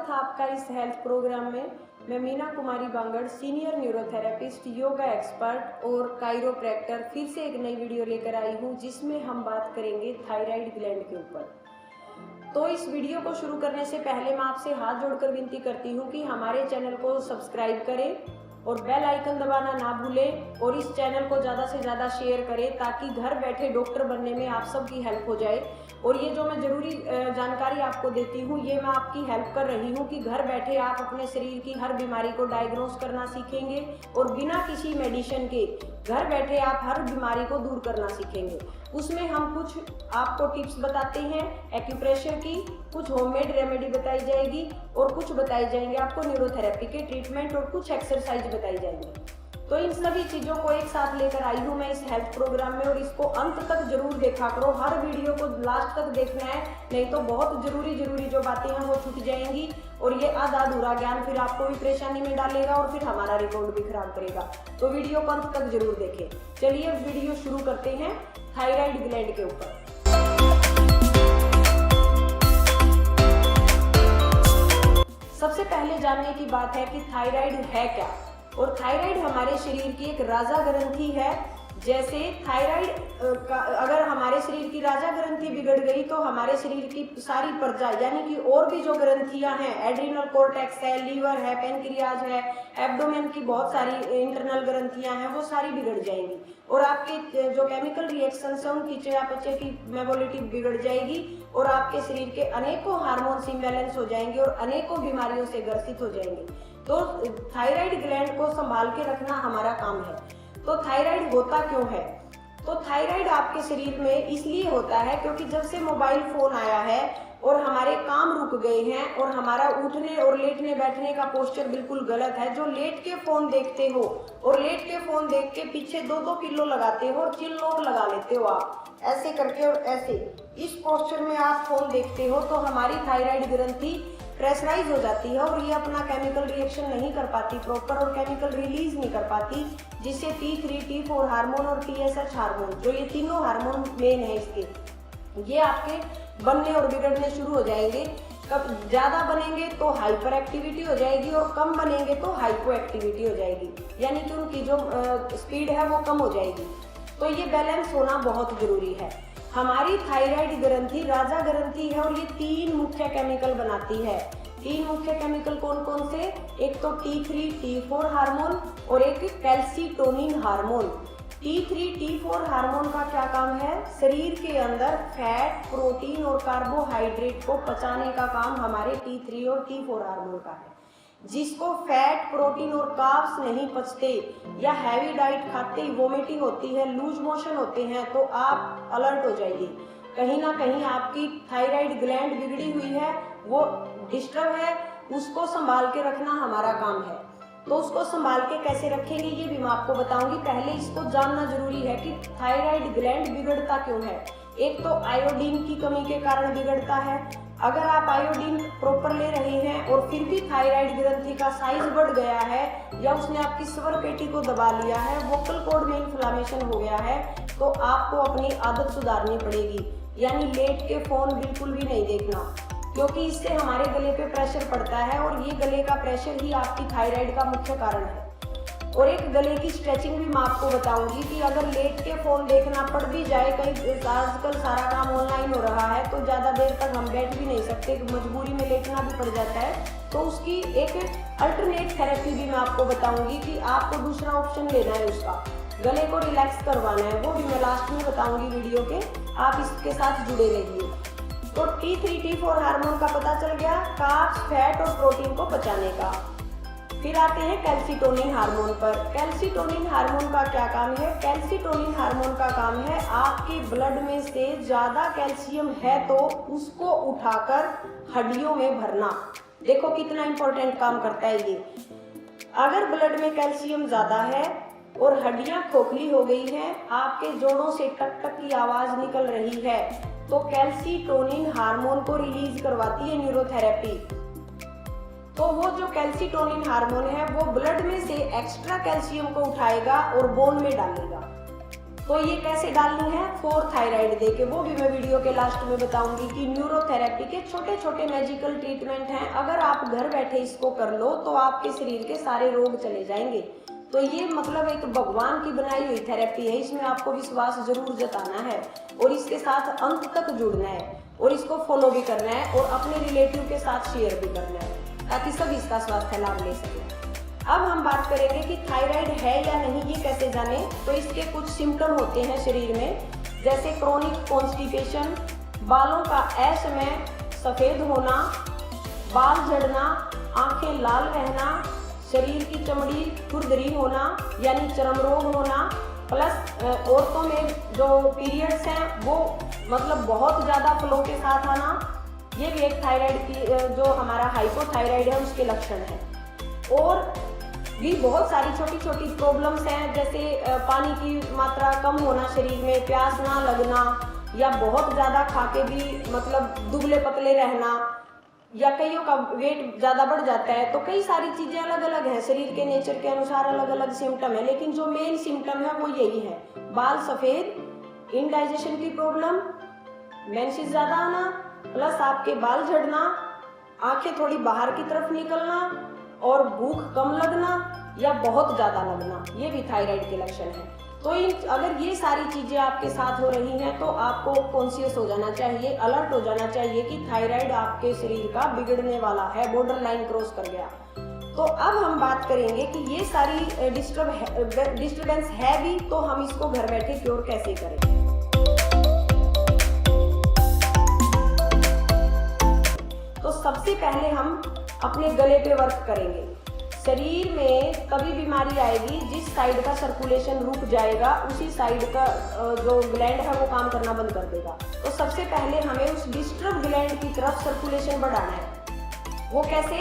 स्वागत है आपका इस हेल्थ प्रोग्राम में। मैं Meena Kumari Bangar, senior neurotherapist, yoga expert और कायरोप्रैक्टर, फिर से एक नई वीडियो लेकर आई हूँ जिसमें हम बात करेंगे थायराइड ग्लैंड के ऊपर। तो इस वीडियो को शुरू करने से पहले मैं आपसे हाथ जोड़कर विनती करती हूँ कि हमारे चैनल को सब्सक्राइब करें और बेल आइकन दबाना ना भूलें और इस चैनल को ज़्यादा से ज़्यादा शेयर करें ताकि घर बैठे डॉक्टर बनने में आप सबकी हेल्प हो जाए। और ये जो मैं ज़रूरी जानकारी आपको देती हूँ, ये मैं आपकी हेल्प कर रही हूँ कि घर बैठे आप अपने शरीर की हर बीमारी को डायग्नोस करना सीखेंगे और बिना किसी मेडिसिन के घर बैठे आप हर बीमारी को दूर करना सीखेंगे। उसमें हम कुछ आपको टिप्स बताते हैं एक्यूप्रेशर की, कुछ होममेड रेमेडी बताई जाएगी और कुछ बताई जाएंगे आपको न्यूरोथेरेपी के ट्रीटमेंट और कुछ एक्सरसाइज बताई जाएंगी। तो इन सभी चीज़ों को एक साथ लेकर आई हूँ मैं इस हेल्थ प्रोग्राम में और इसको अंत तक जरूर देखा करो। हर वीडियो को लास्ट तक देखना है, नहीं तो बहुत जरूरी जो बातें हैं वो छूट जाएंगी और ये आधा अधूरा ज्ञान फिर आपको भी परेशानी में डालेगा और फिर हमारा रिकॉर्ड भी खराब करेगा। तो वीडियो को अंत तक जरूर देखें। चलिए वीडियो शुरू करते हैं थायराइड ग्लैंड के ऊपर। सबसे पहले जानने की बात है कि थायराइड है क्या। और थायराइड हमारे शरीर की एक राजा ग्रंथि है। जैसे थायराइड अगर हमारे शरीर की राजा ग्रंथि बिगड़ गई तो हमारे शरीर की सारी प्रजा यानी कि और भी जो ग्रंथियां हैं, एड्रिनल कॉर्टेक्स है, लीवर है, पेनक्रियाज है, एब्डोमेन की बहुत सारी इंटरनल ग्रंथियां हैं, वो सारी बिगड़ जाएंगी और आपके जो केमिकल रिएक्शंस हैं उनकी चयापचय की मेटाबॉलिटी बिगड़ जाएगी और आपके शरीर के अनेकों हार्मोन्स इम्बैलेंस हो जाएंगे और अनेकों बीमारियों से ग्रसित हो जाएंगे। तो थायराइड ग्लैंड को संभाल के रखना हमारा काम है। तो थायराइड होता क्यों है? तो थायराइड आपके शरीर में इसलिए होता है क्योंकि जब से मोबाइल फोन आया है और हमारे काम रुक गए हैं और हमारा उठने और लेटने बैठने का पोस्चर बिल्कुल गलत है। जो लेट के फोन देखते हो और लेट के फोन देख के पीछे 2-2 किलो लगाते हो और चिल नोट लगा लेते हो आप ऐसे करके और ऐसे, इस पोस्चर में आप फोन देखते हो तो हमारी थायराइड ग्रंथि प्रेशराइज हो जाती है और ये अपना केमिकल रिएक्शन नहीं कर पाती प्रॉपर और केमिकल रिलीज नहीं कर पाती, जिससे T3, T4 हार्मोन और TSH हार्मोन, जो ये तीनों हार्मोन मेन है इसके, ये आपके बनने और बिगड़ने शुरू हो जाएंगे। कब ज़्यादा बनेंगे तो हाइपर एक्टिविटी हो जाएगी और कम बनेंगे तो हाइपो एक्टिविटी हो जाएगी, यानी कि उनकी जो स्पीड है वो कम हो जाएगी। तो ये बैलेंस होना बहुत जरूरी है। हमारी थायराइड ग्रंथि राजा ग्रंथि है और ये 3 मुख्य केमिकल बनाती है। 3 मुख्य केमिकल कौन कौन से? एक तो T3, T4 हार्मोन और एक calcitonin hormone. T3, T4 hormone का क्या काम है? शरीर के अंदर फैट, प्रोटीन और कार्बोहाइड्रेट को पचाने का काम हमारे T3 और T4 हार्मोन का है। जिसको फैट, प्रोटीन और कार्ब्स नहीं पचते या हैवी डाइट खाते ही वोमिटिंग होती है, लूज मोशन होते हैं, तो आप अलर्ट हो जाइए। कहीं ना कहीं आपकी थायराइड ग्लैंड बिगड़ी हुई है, वो डिस्टर्ब है, उसको संभाल के रखना हमारा काम है। तो उसको संभाल के कैसे रखेंगे ये भी मैं आपको बताऊंगी। पहले इसको जानना जरूरी है कि थायराइड ग्लैंड बिगड़ता क्यों है। एक तो आयोडीन की कमी के कारण बिगड़ता है। अगर आप आयोडीन प्रॉपर ले रहे हैं और फिर भी थायराइड ग्रंथि का साइज बढ़ गया है या उसने आपकी स्वर पेटी को दबा लिया है, वोकल कॉर्ड में इन्फ्लामेशन हो गया है, तो आपको अपनी आदत सुधारनी पड़ेगी। यानी लेट के फोन बिल्कुल भी नहीं देखना, क्योंकि इससे हमारे गले पे प्रेशर पड़ता है और ये गले का प्रेशर ही आपकी थायराइड का मुख्य कारण है। और एक गले की स्ट्रेचिंग भी मैं आपको बताऊंगी कि अगर लेट के फोन देखना पड़ भी जाए, कहीं आजकल सारा काम ऑनलाइन हो रहा है तो ज़्यादा देर तक हम बैठ भी नहीं सकते, मजबूरी में लेटना भी पड़ जाता है, तो उसकी एक अल्टरनेट थेरेपी भी मैं आपको बताऊंगी कि आपको दूसरा ऑप्शन लेना है उसका, गले को रिलैक्स करवाना है, वो भी मैं लास्ट में बताऊंगी वीडियो के, आप इसके साथ जुड़े रहिए। तो T3, T4 हार्मोन का पता चल गया, कार्ब्स, फैट और प्रोटीन को पचाने का। फिर आते हैं कैल्सीटोनिन हार्मोन पर। कैल्सीटोनिन हार्मोन का क्या काम है? कैल्सीटोनिन हार्मोन का काम है आपके ब्लड में से ज़्यादा कैल्शियम है तो उसको उठाकर हड्डियों में भरना। देखो कितना इंपॉर्टेंट काम करता है ये। अगर ब्लड में कैल्शियम ज़्यादा है और हड्डियां खोखली हो गई हैं, आपके जोड़ों से टक टक की आवाज़ निकल रही है, तो कैल्सीटोनिन हार्मोन को रिलीज करवाती है न्यूरोथेरेपी। तो वो जो कैल्सीटोनिन हार्मोन है वो ब्लड में से एक्स्ट्रा कैल्शियम को उठाएगा और बोन में डालेगा। तो ये कैसे डालनी है, 4 थायराइड दे के, वो भी मैं वीडियो के लास्ट में बताऊंगी कि न्यूरोथेरेपी के छोटे छोटे मैजिकल ट्रीटमेंट हैं। अगर आप घर बैठे इसको कर लो तो आपके शरीर के सारे रोग चले जाएंगे। तो ये मतलब एक भगवान की बनाई हुई थेरेपी है, इसमें आपको विश्वास जरूर जताना है और इसके साथ अंत तक जुड़ना है और इसको फॉलो भी करना है और अपने रिलेटिव के साथ शेयर भी करना है ताकि सब इसका स्वास्थ्य लाभ ले सकें। अब हम बात करेंगे कि थायराइड है या नहीं, ये कैसे जाने। तो इसके कुछ सिम्टम होते हैं शरीर में, जैसे क्रोनिक कॉन्स्टिपेशन, बालों का असमय सफेद होना, बाल झड़ना, आंखें लाल रहना, शरीर की चमड़ी खुरदरी होना यानी चर्म रोग होना, प्लस औरतों में जो पीरियड्स हैं वो मतलब बहुत ज़्यादा फ्लो के साथ आना, ये भी एक थायराइड की जो हमारा हाइपोथायराइड है उसके लक्षण हैं। और भी बहुत सारी छोटी छोटी प्रॉब्लम्स हैं, जैसे पानी की मात्रा कम होना शरीर में, प्यास ना लगना, या बहुत ज़्यादा खा के भी मतलब दुबले पतले रहना, या कईयों का वेट ज़्यादा बढ़ जाता है। तो कई सारी चीज़ें अलग अलग हैं, शरीर के नेचर के अनुसार अलग अलग सिम्टम है, लेकिन जो मेन सिम्टम है वो यही है, बाल सफ़ेद, इनडाइजेशन की प्रॉब्लम, मेंसेस ज़्यादा आना, प्लस आपके बाल झड़ना, आंखें थोड़ी बाहर की तरफ निकलना और भूख कम लगना या बहुत ज़्यादा लगना, ये भी थायराइड के लक्षण हैं। तो अगर ये सारी चीज़ें आपके साथ हो रही हैं तो आपको कॉन्शियस हो जाना चाहिए, अलर्ट हो जाना चाहिए कि थायराइड आपके शरीर का बिगड़ने वाला है, बॉर्डर लाइन क्रॉस कर गया। तो अब हम बात करेंगे कि ये सारी डिस्टर्बेंस है भी, तो हम इसको घर बैठे क्योर कैसे करें। तो सबसे पहले हम अपने गले पे वर्क करेंगे। शरीर में तभी बीमारी आएगी जिस साइड का सर्कुलेशन रुक जाएगा, उसी साइड का जो ग्लैंड है वो काम करना बंद कर देगा। तो सबसे पहले हमें उस डिस्टर्ब ग्लैंड की तरफ सर्कुलेशन बढ़ाना है। वो कैसे,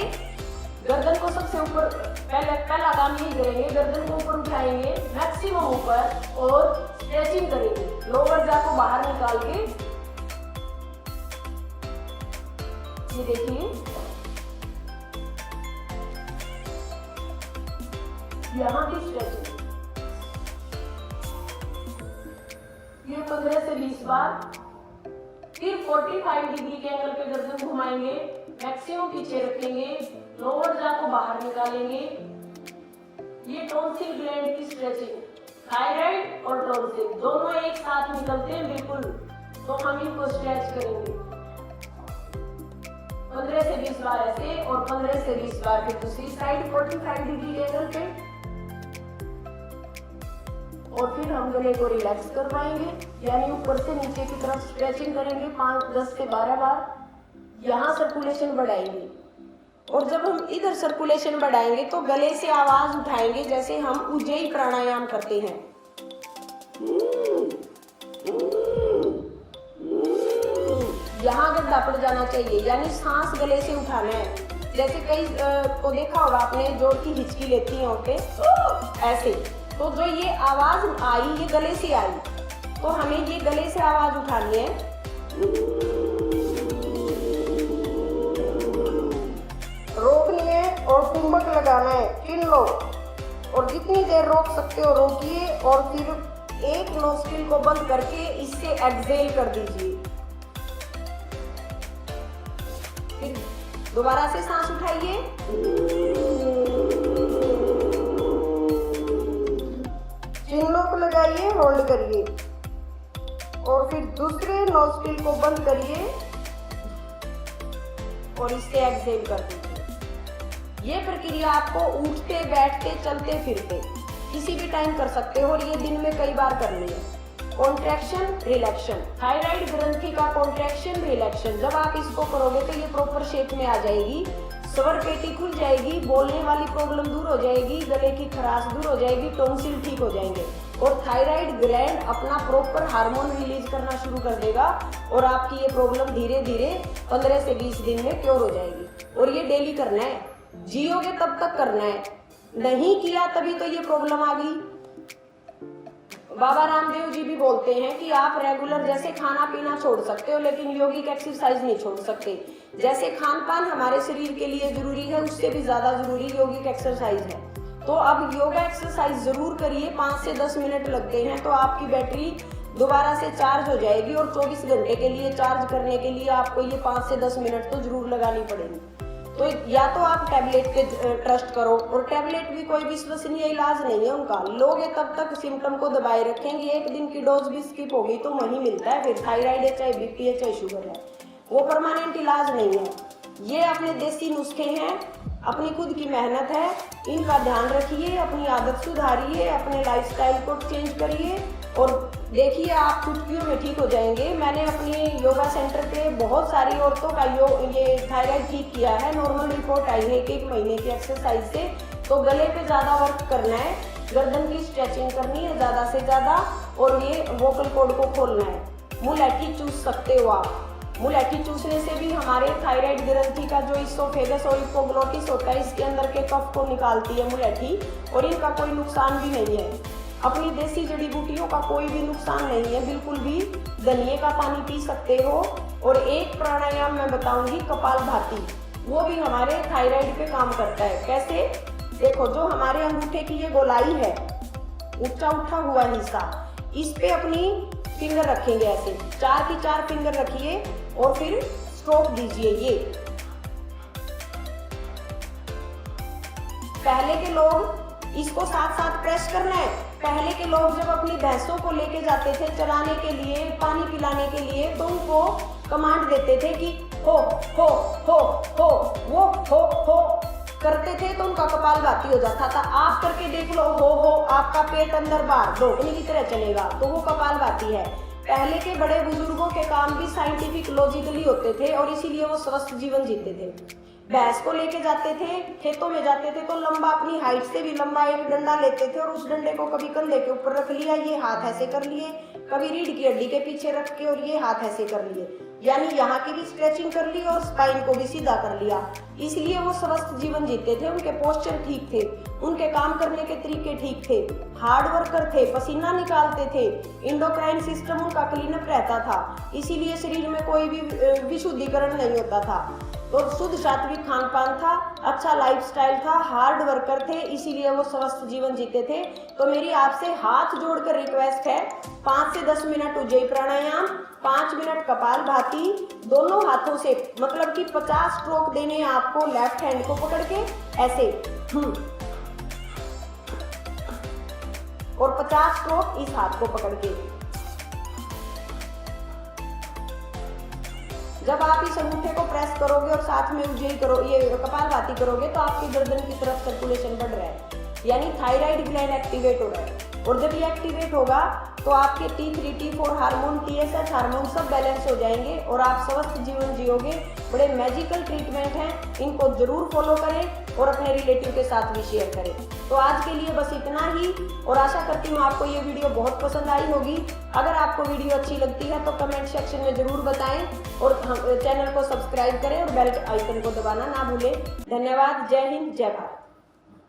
गर्दन को सबसे ऊपर पहला काम यही करेंगे, गर्दन को ऊपर उठाएंगे मैक्सिमम ऊपर और स्ट्रेचिंग करेंगे, लोअर जा को बाहर निकाल के, ये देखिए यहाँ की स्ट्रेचिंग, ये 15 से 20 बार। फिर 45 डिग्री के एंगल पे गर्दन घुमाएंगे, मैक्सिमम पीछे रखेंगे, लोअर जा को बाहर निकालेंगे। ये टॉन्सिल ग्लैंड की स्ट्रेचिंग, थायराइड और टॉन्सिल दोनों एक साथ निकलते हैं बिल्कुल, तो हम इनको स्ट्रेच करेंगे 15 से 20 बार ऐसे और 15 से 20 बार फिर दूसरी साइड 45 डिग्री के एंगल पे। और फिर हम गले को रिलैक्स करवाएंगे, यानी ऊपर से नीचे की तरफ स्ट्रेचिंग करेंगे 10 से 12 बार। यहाँ सर्कुलेशन बढ़ाएंगे और जब हम इधर सर्कुलेशन बढ़ाएंगे तो गले से आवाज उठाएंगे जैसे हम उज्जयी प्राणायाम करते हैं। यहाँ गड्ढा पड़ जाना चाहिए, यानी सांस गले से उठाना है। जैसे कई को देखा होगा आपने, जोर की हिचकी लेती हैं औरतें ऐसे, तो जो ये आवाज आई ये गले से आई, तो हमें ये गले से आवाज उठानी है। रोकनी है और कुंभक लगाना है, चिन लो और जितनी देर रोक सकते हो रोकिए और फिर एक नोस्ट्रिल को बंद करके इससे एक्सहेल कर दीजिए। फिर दोबारा से सांस उठाइए, चिन्हों को लगाइए, होल्ड करिए और फिर दूसरे नोस्ट्रिल को बंद करिए और इससे एक्सहेल कर दीजिए। ये प्रक्रिया आपको उठते बैठते चलते फिरते किसी भी टाइम कर सकते हो और ये दिन में कई बार करनी है। कॉन्ट्रैक्शन रिलैक्शन, थायराइड ग्रंथि का कॉन्ट्रैक्शन रिलैक्शन, जब आप इसको करोगे तो ये प्रॉपर शेप में आ जाएगी, स्वर पेटी खुल जाएगी, बोलने वाली प्रॉब्लम दूर हो जाएगी, गले की खराश दूर हो जाएगी, टॉन्सिल ठीक हो जाएंगे और थायराइड ग्लैंड अपना प्रॉपर हार्मोन रिलीज करना शुरू कर देगा और आपकी ये प्रॉब्लम धीरे धीरे 15 से 20 दिन में क्योर हो जाएगी। और ये डेली करना है, जियोगे तब तक करना है, नहीं किया तभी तो ये प्रॉब्लम आ गई। बाबा रामदेव जी भी बोलते हैं कि आप रेगुलर जैसे खाना पीना छोड़ सकते हो लेकिन यौगिक एक्सरसाइज नहीं छोड़ सकते। जैसे खान पान हमारे शरीर के लिए जरूरी है उससे भी ज्यादा जरूरी यौगिक एक्सरसाइज है। तो अब योगा एक्सरसाइज जरूर करिए, 5 से 10 मिनट लगते हैं तो आपकी बैटरी दोबारा से चार्ज हो जाएगी। और 24 घंटे के लिए चार्ज करने के लिए आपको ये 5 से 10 मिनट तो जरूर लगानी पड़ेगी। तो या तो आप टैबलेट पे ट्रस्ट करो, और टैबलेट भी कोई विश्वसनीय इलाज नहीं है उनका। लोगे तब तक सिम्टम को दबाए रखेंगे, एक दिन की डोज भी स्किप हो गई तो वही मिलता है फिर। थायराइड है, चाहे बीपी है, चाहे शुगर है, वो परमानेंट इलाज नहीं है। ये अपने देसी नुस्खे हैं, अपनी खुद की मेहनत है, इनका ध्यान रखिए, अपनी आदत सुधारिए, अपने लाइफस्टाइल को चेंज करिए और देखिए आप चुटकियों में ठीक हो जाएंगे। मैंने अपने योगा सेंटर पे बहुत सारी औरतों का ये थायराइड ठीक किया है। नॉर्मल रिपोर्ट आई है 1 महीने की एक्सरसाइज से। तो गले पे ज़्यादा वर्क करना है, गर्दन की स्ट्रेचिंग करनी है ज़्यादा से ज़्यादा, और ये वोकल कॉर्ड को खोलना है। मुलैठी चूस सकते हो आप। मुलैठी चूसने से भी हमारे थायराइड ग्रंथि का जो इसोफेगस और इपोग्लोटिस होता है, इसके अंदर के कफ को निकालती है मुलैठी, और इनका कोई नुकसान भी नहीं है। अपनी देसी जड़ी बूटियों का कोई भी नुकसान नहीं है बिल्कुल भी। धनिये का पानी पी सकते हो। और एक प्राणायाम मैं बताऊंगी, कपालभाति, वो भी हमारे थायराइड पे काम करता है। कैसे? देखो, जो हमारे अंगूठे की ये गोलाई है, ऊंचा उठा हुआ हिस्सा, इस पे अपनी फिंगर रखेंगे ऐसे, 4 की 4 फिंगर रखिए और फिर स्ट्रोक दीजिए। ये पहले के लोग इसको साथ साथ प्रेस करना है। पहले के लोग जब अपनी भैंसों को लेके जाते थे चराने के लिए, पानी पिलाने के लिए, तो उनको कमांड देते थे कि हो हो हो हो, वो हो करते थे तो उनका कपालभाति हो जाता था। आप करके देख लो, हो आपका पेट अंदर बाहर धोखने की तरह चलेगा, तो वो कपालभाति है। पहले के बड़े बुजुर्गों के काम भी साइंटिफिक लॉजिकली होते थे और इसीलिए वो स्वस्थ जीवन जीते थे। भैंस को लेके जाते थे, खेतों में जाते थे तो लंबा, अपनी हाइट से भी लंबा एक डंडा लेते थे और उस डंडे को कभी कंधे के ऊपर रख लिया, ये हाथ ऐसे कर लिए, कभी रीढ़ की हड्डी के पीछे रख के और ये हाथ ऐसे कर लिए, यानी यहाँ की भी स्ट्रेचिंग कर ली और स्पाइन को भी सीधा कर लिया। इसलिए वो स्वस्थ जीवन जीते थे। उनके पोस्चर ठीक थे, उनके काम करने के तरीके ठीक थे, हार्ड वर्कर थे, पसीना निकालते थे, इंडोक्राइन सिस्टम उनका क्लीनअप रहता था, इसीलिए शरीर में कोई भी विशुद्धिकरण नहीं होता था। तो शुद्ध सात्विक खान पान था, अच्छा लाइफस्टाइल था, हार्ड वर्कर थे, इसीलिए वो स्वस्थ जीवन जीते थे। तो मेरी आपसे हाथ जोड़कर रिक्वेस्ट है, 5 से 10 मिनट उज्जयी प्राणायाम, 5 मिनट कपालभाति, दोनों हाथों से, मतलब कि 50 स्ट्रोक देने हैं आपको लेफ्ट हैंड को पकड़ के ऐसे, और 50 स्ट्रोक इस हाथ को पकड़ के। जब आप इस अंगूठे को प्रेस करोगे और साथ में उज्जयी करो, ये कपालभाति करोगे, तो आपकी गर्दन की तरफ सर्कुलेशन बढ़ रहा है, यानी थायराइड ग्लैंड एक्टिवेट हो रहा है। और जब ये एक्टिवेट होगा तो आपके T3 T4 hormone, TSH hormone सब बैलेंस हो जाएंगे और आप स्वस्थ जीवन जियोगे। बड़े मैजिकल ट्रीटमेंट हैं, इनको जरूर फॉलो करें और अपने रिलेटिव के साथ भी शेयर करें। तो आज के लिए बस इतना ही, और आशा करती हूँ आपको ये वीडियो बहुत पसंद आई होगी। अगर आपको वीडियो अच्छी लगती है तो कमेंट सेक्शन में जरूर बताएं और चैनल को सब्सक्राइब करें और बेल आइकन को दबाना ना भूलें। धन्यवाद। जय हिंद, जय भारत।